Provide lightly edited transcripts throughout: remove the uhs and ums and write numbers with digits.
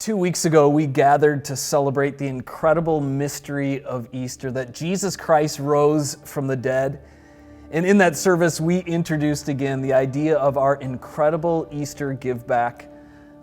2 weeks ago, we gathered to celebrate the incredible mystery of Easter, that Jesus Christ rose from the dead. And in that service, we introduced again the idea of our incredible Easter give back,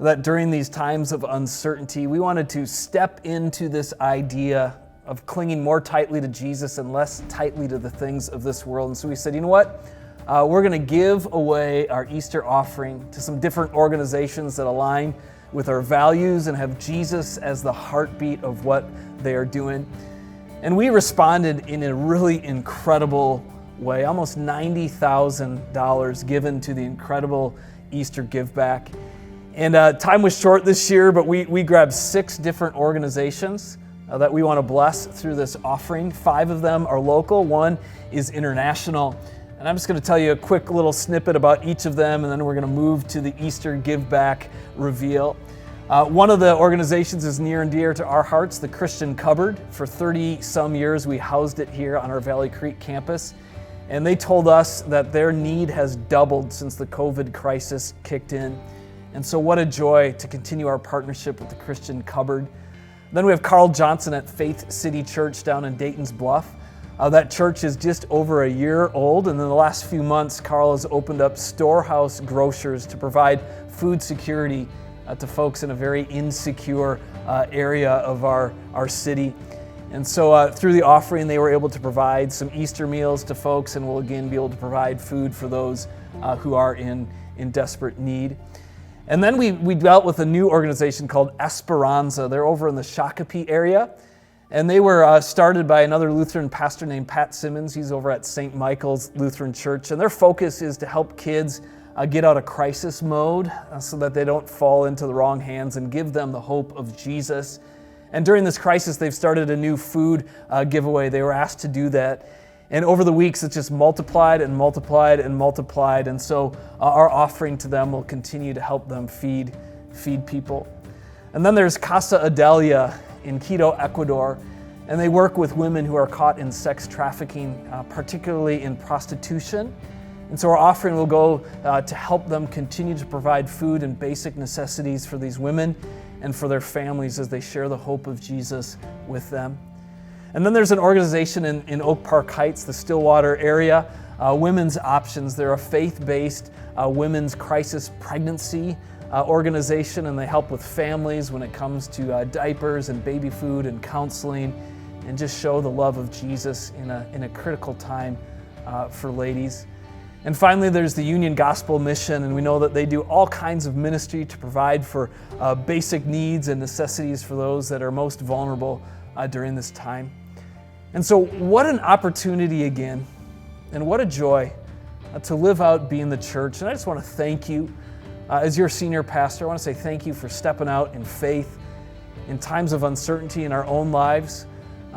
that during these times of uncertainty, we wanted to step into this idea of clinging more tightly to Jesus and less tightly to the things of this world. And so we said, you know what? We're going to give away our Easter offering to some different organizations that align with our values and have Jesus as the heartbeat of what they are doing. And we responded in a really incredible way, almost $90,000 given to the incredible Easter give back. And time was short this year, but we grabbed 6 different organizations that we want to bless through this offering. 5 of them are local, 1 is international. And I'm just going to tell you a quick little snippet about each of them, and then we're going to move to the Easter Give Back reveal. One of the organizations is near and dear to our hearts, the Christian Cupboard. For 30-some years, we housed it here on our Valley Creek campus. And they told us that their need has doubled since the COVID crisis kicked in. And so what a joy to continue our partnership with the Christian Cupboard. Then we have Carl Johnson at Faith City Church down in Dayton's Bluff. That church is just over a year old, and in the last few months, Carl has opened up Storehouse Grocers to provide food security to folks in a very insecure area of our city. And so through the offering, they were able to provide some Easter meals to folks, and will again be able to provide food for those who are in desperate need. And then we dealt with a new organization called Esperanza. They're over in the Shakopee area. And they were started by another Lutheran pastor named Pat Simmons. He's over at St. Michael's Lutheran Church. And their focus is to help kids get out of crisis mode so that they don't fall into the wrong hands, and give them the hope of Jesus. And during this crisis, they've started a new food giveaway. They were asked to do that. And over the weeks, it's just multiplied and multiplied and multiplied. And so our offering to them will continue to help them feed people. And then there's Casa Adalia in Quito, Ecuador, and they work with women who are caught in sex trafficking, particularly in prostitution. And so our offering will go to help them continue to provide food and basic necessities for these women and for their families as they share the hope of Jesus with them. And then there's an organization in Oak Park Heights, the Stillwater area, Women's Options. They're a faith-based women's crisis pregnancy organization, and they help with families when it comes to diapers and baby food and counseling, and just show the love of Jesus in a critical time for ladies. And finally, there's the Union Gospel Mission, and we know that they do all kinds of ministry to provide for basic needs and necessities for those that are most vulnerable during this time. And so what an opportunity again, and what a joy to live out being the church. And I just want to thank you. As your senior pastor, I want to say thank you for stepping out in faith in times of uncertainty in our own lives,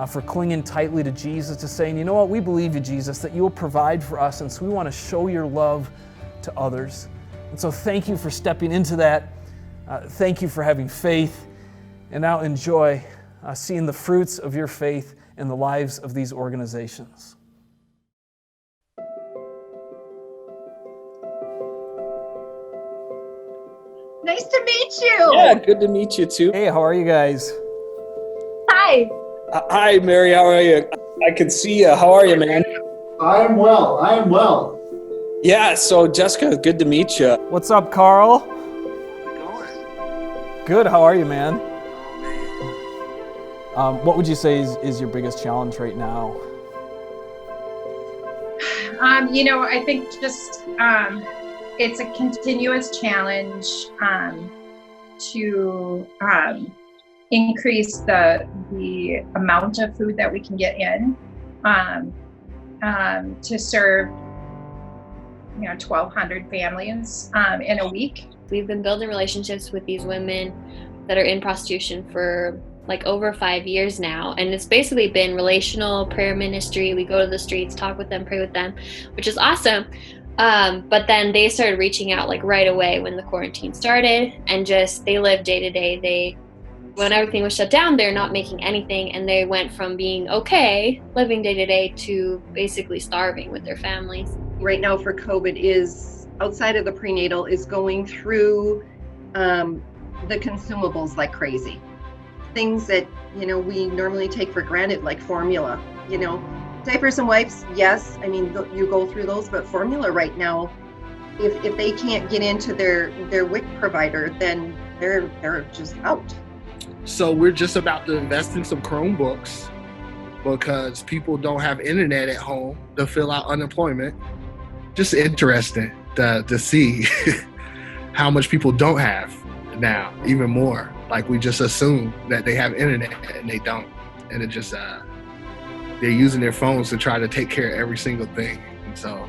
for clinging tightly to Jesus, to saying, you know what, we believe you, Jesus, that you will provide for us, and so we want to show your love to others. And so thank you for stepping into that. Thank you for having faith, and now enjoy seeing the fruits of your faith in the lives of these organizations. Nice to meet you. Yeah, good to meet you too. Hey, how are you guys? Hi. Hi, Mary. How are you? I can see you. How are you, man? I'm well. Yeah, so Jessica, good to meet you. What's up, Carl? How's it going? Good. How are you, man? What would you say is your biggest challenge right now? I think just it's a continuous challenge to increase the amount of food that we can get in to serve 1,200 families in a week. We've been building relationships with these women that are in prostitution for like over 5 years now, and it's basically been relational prayer ministry. We go to the streets, talk with them, pray with them, which is awesome. But then they started reaching out like right away when the quarantine started, and just they live day to day. When everything was shut down, they're not making anything, and they went from being okay living day to day to basically starving with their families. Right now for COVID is outside of the prenatal is going through the consumables like crazy. Things that, we normally take for granted, like formula, diapers and wipes. Yes. I mean, you go through those, but formula right now, if they can't get into their WIC provider, then they're just out. So we're just about to invest in some Chromebooks because people don't have internet at home to fill out unemployment. Just interesting to see how much people don't have now, even more. Like, we just assume that they have internet and they don't. And it just, they're using their phones to try to take care of every single thing. And so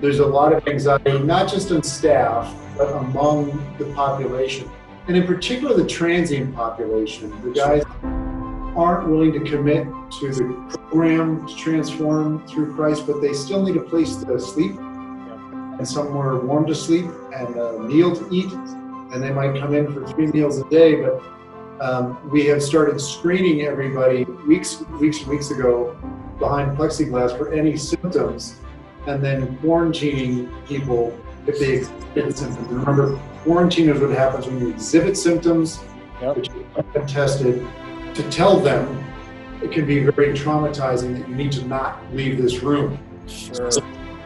There's a lot of anxiety, not just in staff, but among the population. And in particular, the transient population. The guys aren't willing to commit to the program to transform through Christ, but they still need a place to sleep and somewhere warm to sleep and a meal to eat. And they might come in for 3 meals a day, but we have started screening everybody weeks ago behind plexiglass for any symptoms, and then quarantining people if they exhibit symptoms. Remember, quarantine is what happens when you exhibit symptoms, which have been tested, to tell them it can be very traumatizing that you need to not leave this room. Sure.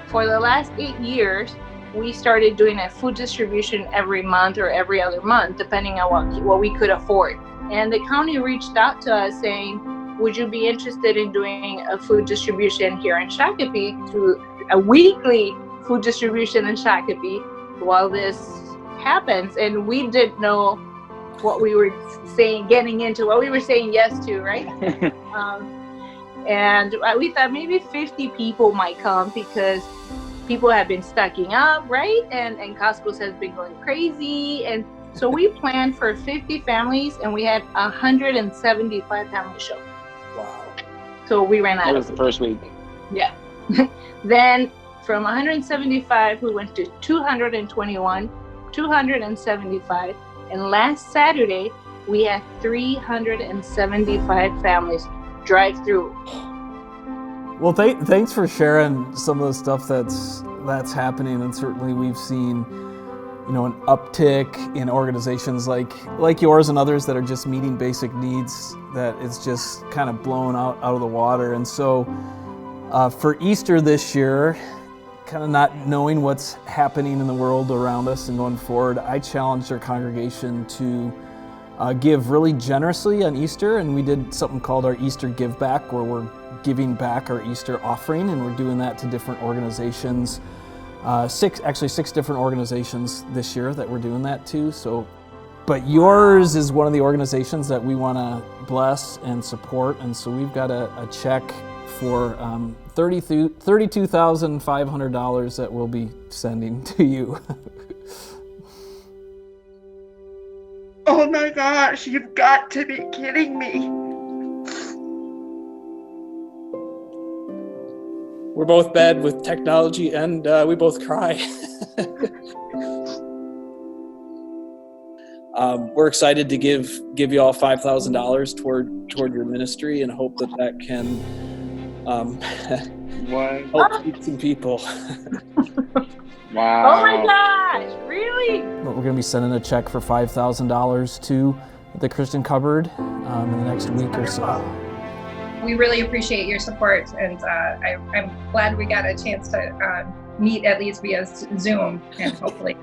For the last 8 years, we started doing a food distribution every month or every other month, depending on what we could afford. And the county reached out to us saying, would you be interested in doing a food distribution here in Shakopee, through a weekly food distribution in Shakopee while this happens? And we didn't know what we were getting into, what we were saying yes to, right? And we thought maybe 50 people might come because people have been stocking up, right? And Costco's has been going crazy. And so we planned for 50 families, and we had 175 families show. Wow. So we ran out. That was the first week. Yeah. Then from 175, we went to 221, 275. And last Saturday, we had 375 families drive through. Well, thanks for sharing some of the stuff that's happening, and certainly we've seen, an uptick in organizations like yours and others that are just meeting basic needs that it's just kind of blown out of the water. And so for Easter this year, kind of not knowing what's happening in the world around us and going forward, I challenged our congregation to give really generously on Easter, and we did something called our Easter Give Back, where we're giving back our Easter offering, and we're doing that to different organizations. Six different organizations this year that we're doing that to. So, but yours is one of the organizations that we want to bless and support, and so we've got a check for $32,500 that we'll be sending to you. Oh my gosh, you've got to be kidding me. We're both bad with technology, and we both cry. We're excited to give you all $5,000 toward your ministry, and hope that can help feed some people. Wow. Oh my gosh, really? But we're going to be sending a check for $5,000 to the Christian Cupboard in the next week or so. We really appreciate your support, and I'm glad we got a chance to meet at least via Zoom, and hopefully.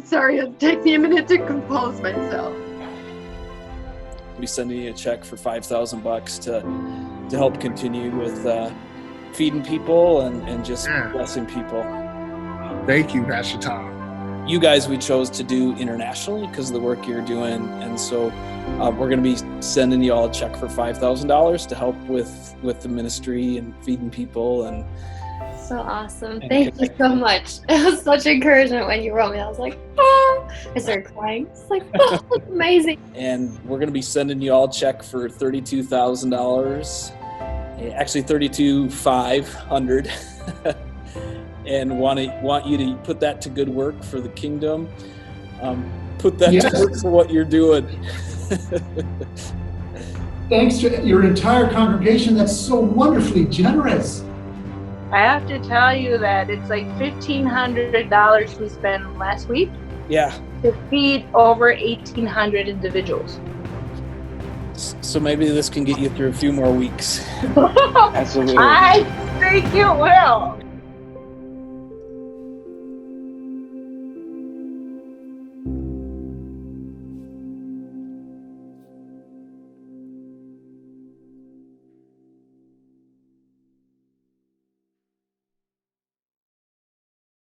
Sorry, it'll take me a minute to compose myself. We'll be sending you a check for $5,000 to help continue with feeding people and just blessing people. Thank you, Pastor Tom. You guys we chose to do internationally because of the work you're doing, and so we're going to be sending you all a check for $5,000 to help with the ministry and feeding people. And so awesome. Thank you so much. It was such encouragement when you wrote me. I was like, oh, I started crying. It's like, oh, that's amazing. And we're going to be sending you all a check for $32,000, actually $32,500. And want you to put that to good work for the kingdom. Put that to work for what you're doing. Thanks to your entire congregation. That's so wonderfully generous. I have to tell you that it's like $1,500 we spent last week. Yeah. to feed over 1,800 individuals. So maybe this can get you through a few more weeks. Absolutely. I think it will.